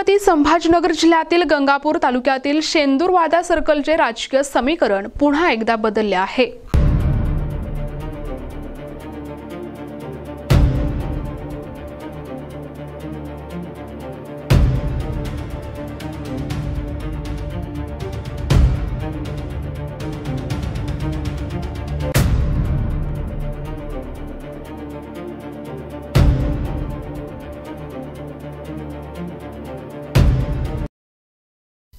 छत्रपती संभाजीनगर जिल्ह्यातील गंगापूर तालुक्यातील शेंदूरवादा सर्कलचे राजकीय समीकरण पुन्हा एकदा बदलले आहे।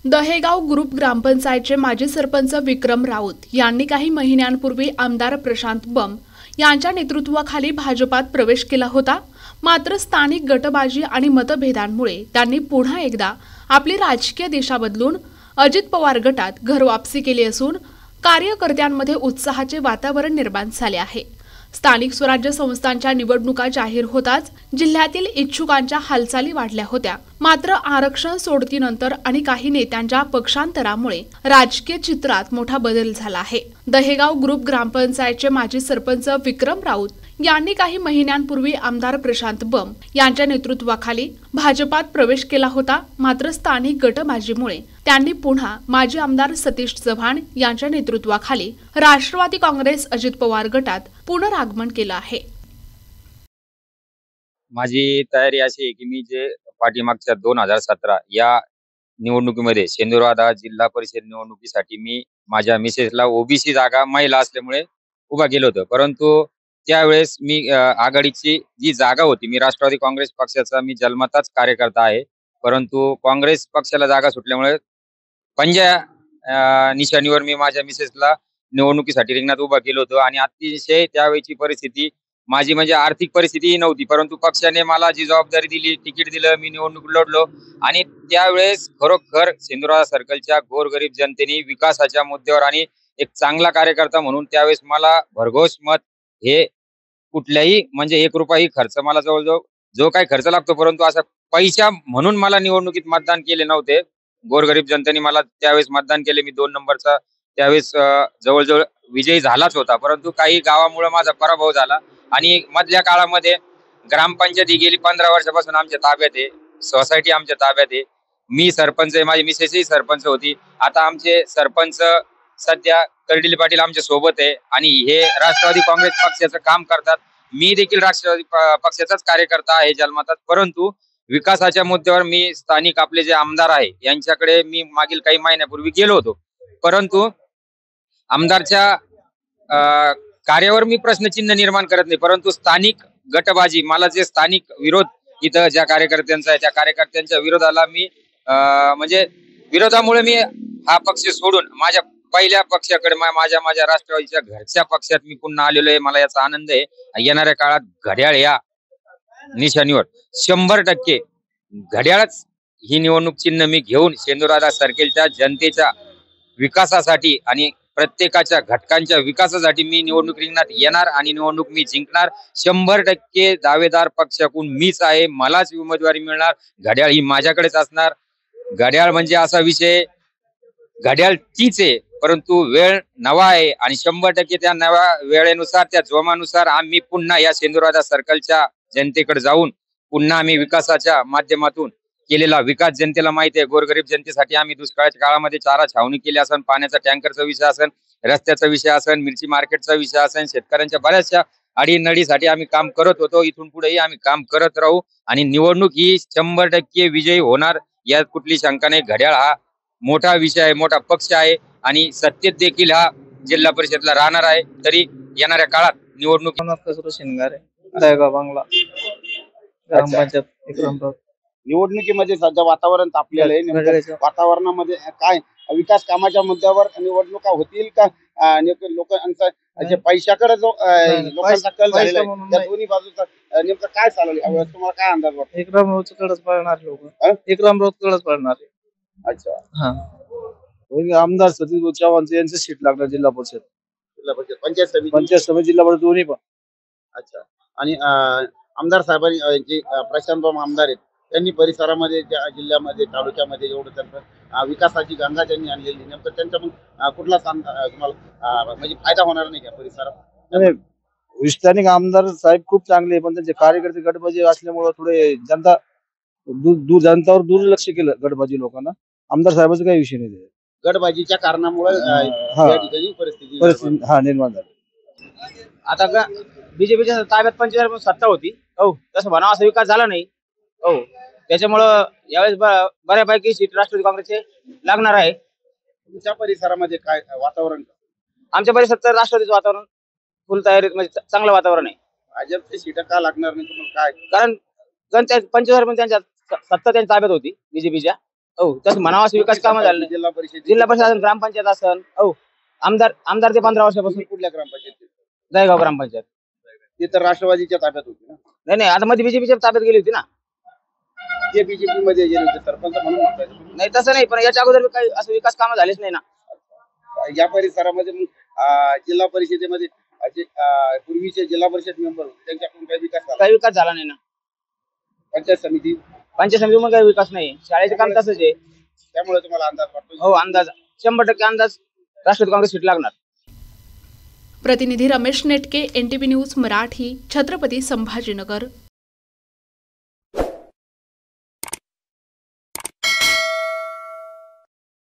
दहेगाव ग्रुप ग्रामपंचायतचे माजी सरपंच विक्रम राऊत यांनी काही महिन्यांपूर्वी आमदार प्रशांत बम यांच्या नेतृत्वाखाली भाजपात प्रवेश केला होता। मात्र स्थानिक गटबाजी आणि मतभेदांमुळे त्यांनी पुन्हा एकदा आपली राजकीय दिशा बदलून अजित पवार गटात घरवापसी केली असून कार्यकर्त्यांमध्ये उत्साहाचे वातावरण निर्माण झाले आहे। स्थानिक स्वराज्य संस्थांच्या निवडणुका जाहीर होताच जिल्ह्यातील इच्छुकांच्या हालचाली वाढल्या होत्या। मात्र आरक्षण सोडतीनंतर आणि काही नेत्यांच्या पक्षांतरामुळे राजकीय चित्रात मोठा बदल झाला आहे। दहेगाव ग्रुप ग्रामपंचायतचे माजी सरपंच विक्रम राऊत यांनी काही महिन्यांपूर्वी आमदार प्रशांत बम यांच्या नेतृत्वाखाली भाजपात प्रवेश केला होता। मात्र स्थानिक गटबाजीमुळे त्यांनी पुन्हा माजी आमदार सतीश चव्हाण यांच्या नेतृत्वाखाली राष्ट्रवादी काँग्रेस अजित पवार गटात पुनरागमन केलं आहे। माझी तयारी अशी आहे की मी जे पाठीमागच्या 2017 या निवडणुकीमध्ये शेंदूरवादा जिल्हा परिषद निवडणुकीसाठी मी माझ्या मिसेसला ओबीसी जागा महिला असल्यामुळे उभा केलं होतं। परंतु त्यावेळेस मी आघाडीची जी जागा होती, मी राष्ट्रवादी काँग्रेस पक्षाचा मी जन्मताच कार्यकर्ता आहे, परंतु काँग्रेस पक्षाला जागा सुटल्यामुळे पंजा निशाणीवर मी माझ्या मिसेसला निवडणुकीसाठी रिंगणात उभा केलं होतं। आणि अतिशय त्यावेळची परिस्थिती माझी म्हणजे आर्थिक परिस्थिती नव्हती, परंतु पक्षाने मला जी जबाबदारी दिली, तिकीट दिलं, मी निवडणूक लढलो। आणि त्यावेळेस खरोखर शेंदूरवादा सर्कलच्या गोरगरीब जनतेने विकासाच्या मुद्द्यावर आणि एक चांगला कार्यकर्ता म्हणून त्यावेळेस मला भरघोस मत, हे कुठल्याही म्हणजे 1 रुपयाही खर्च मला जवळजवळ जो काही खर्च लागतो, परंतु असा पैसा म्हणून मला निवडणुकीत मतदान केले नव्हते। गोरगरीब जनतेने मला त्यावेळेस मतदान केले। मी 2 नंबरचा त्यावेळेस जवळजवळ विजयी झालाच होता, परंतु काही गावामुळे माझा पराभव झाला। आणि मधल्या काळामध्ये ग्रामपंचायत ही गेली 15 वर्षापासून आमच्या ताब्यात आहे, सोसायटी आमच्या ताब्यात आहे, मी सरपंच आहे, माझी मिसेसही सरपंच होती। आता आमचे सरपंच सध्या कर्डिले पाटील आमच्या सोबत आहे आणि हे राष्ट्रवादी काँग्रेस पक्षाचं काम करतात। मी देखील राष्ट्रवादी पक्षाचाच कार्यकर्ता आहे जन्मतात, परंतु विकासाच्या मुद्द्यावर मी स्थानिक आपले जे आमदार आहे यांच्याकडे मी मागील काही महिन्यापूर्वी गेलो होतो, परंतु आमदारच्या कार्यावर मी प्रश्नचिन्ह निर्माण करत नाही, परंतु स्थानिक गटबाजी, मला जे स्थानिक विरोध इथं ज्या कार्यकर्त्यांचा आहे त्या कार्यकर्त्यांच्या विरोधाला मी म्हणजे विरोधामुळे मी हा पक्ष सोडून माझ्या पहिल्या पक्षाकडे माझ्या राष्ट्रवादीच्या घरच्या पक्षात मी पुन्हा आलेलो आहे। मला याचा आनंद आहे। येणाऱ्या काळात घड्याळ या निशाणीवर 100% घड्याळच ही निवडणूक चिन्ह मी घेऊन शेंदूरवादा सर्कलच्या जनतेच्या विकासासाठी आणि प्रत्येकाच्या घटकांच्या विकासासाठी मी निवडणूक रिंगणात येणार आणि निवडणूक मी जिंकणार। 100% दावेदार पक्षाकडून मीच आहे, मलाच उमेदवारी मिळणार। घड्याळ ही माझ्याकडेच असणार। घड्याळ म्हणजे असा विषय, घड्याळ तीच आहे, परंतु वेळ नवा आहे आणि 100% त्या नव्या वेळेनुसार, त्या जोमानुसार आम्ही पुन्हा या शेंदूरवादा सर्कलच्या जनतेकडे जाऊन पुन्हा आम्ही विकासाच्या माध्यमातून केलेला विकास जनतेला माहिती आहे। गोरगरीब जनतेसाठी आम्ही दुष्काळाच्या काळामध्ये चारा छावणी केली असेल, पाण्याचा टँकरचा विषय असेल, रस्त्याचा विषय असेल, मिरची मार्केटचा विषय असेल, शेतकऱ्यांच्या बऱ्याचशा अडीनडीसाठी आम्ही काम करत होतो। इथून पुढेही आम्ही काम करत राहू आणि निवडणूक ही 100% विजयी होणार, यात कुठली शंका नाही। घड्याळ हा मोठा विषय आहे, मोठा पक्ष आहे आणि सत्तेत देखील हा जिल्हा परिषदला राहणार आहे। तरी येणाऱ्या काळात निवडणूक निवडणुकीमध्ये सध्या वातावरण तापलेलं आहे। वातावरणामध्ये काय विकास कामाच्या मुद्द्यावर निवडणुका होतील का? लोकांचा जे पैशाकडे जो लोकांचा कल झालेला आहे, त्या दोन्ही बाजूचा नेमकं काय चालवलं तुम्हाला काय अंदाज वाटतो? विक्रम राऊतकडेच पळणार लोक, विक्रम राऊतकडेच पळणार। अच्छा, हा, आमदार सतीश चव्हाण यांचं सीट लागणार जिल्हा परिषद पंचायत समिती जिल्हा परिषद दोन्ही पण। अच्छा, आणि आमदार साहेबांनी प्रशांत बम आमदार आहेत, त्यांनी परिसरामध्ये जिल्ह्यामध्ये तालुक्यामध्ये एवढं त्यांचं विकासाची गंगा त्यांनी आणलेली, नेमकं त्यांचा मग कुठला तुम्हाला म्हणजे फायदा होणार नाही का परिसरात? स्थानिक आमदार साहेब खूप चांगले, पण त्यांचे कार्यकर्ते गटबाजी असल्यामुळे थोडे जनता जनतावर दुर्लक्ष केलं गटबाजी लोकांना. आमदार साहेबांचा काही विषय नाही. गटबाजीच्या कारणामुळे हा. या ठिकाणी परिस्थिती परिस्थिती निर्माण झाली. आता बीजेपीच्या ताब्यात 45 सत्ता होती. हो, तसं म्हणावं असा विकास झाला नाही. हो, त्याच्यामुळं यावेळेस बऱ्यापैकी सीट राष्ट्रवादी काँग्रेसचे लागणार आहे. तुमच्या परिसरामध्ये काय वातावरण? आमच्या परिसरात तर राष्ट्रवादीचं वातावरण फुल तयारीत, म्हणजे चांगलं वातावरण आहे. भाजपची सीट का लागणार नाही तुम्हाला काय? कारण 45 त्यांच्या सत्ता त्यांच्या ताब्यात होती बीजेपीच्या. हो, तसं म्हणावं असं विकास कामं झालं नाही. जिल्हा परिषद जिल्हा परिषद असेल, ग्रामपंचायत असेल. हो, आमदार ते 15 वर्षापासून कुठल्या ग्रामपंचायत? दहेगाव ग्रामपंचायत. ते तर राष्ट्रवादीच्या ताब्यात होती ना. नाही, आता मध्ये बीजेपीच्या ताब्यात गेली होती ना. ते बीजेपी मध्ये गेले होते सरपंच म्हणून म्हणताय. नाही, तसं नाही, पण याच्या अगोदर काही असं विकास कामं झालेच नाही ना. या परिसरामध्ये मग जिल्हा परिषदेमध्ये जे पूर्वीचे जिल्हा परिषद मेंबर होते त्यांच्याकडून काही विकास झाला? काही विकास झाला नाही ना. पंचायत समिती मग काही विकास नाही. शाळेचे काम तसंच आहे. त्यामुळे तुम्हाला अंदाज वाटतो? हो, अंदाज 100% अंदाज राष्ट्रवादी काँग्रेस सीट लागणार. प्रतिनिधी रमेश नेटके, NTV न्यूज मराठी, छत्रपती संभाजीनगर.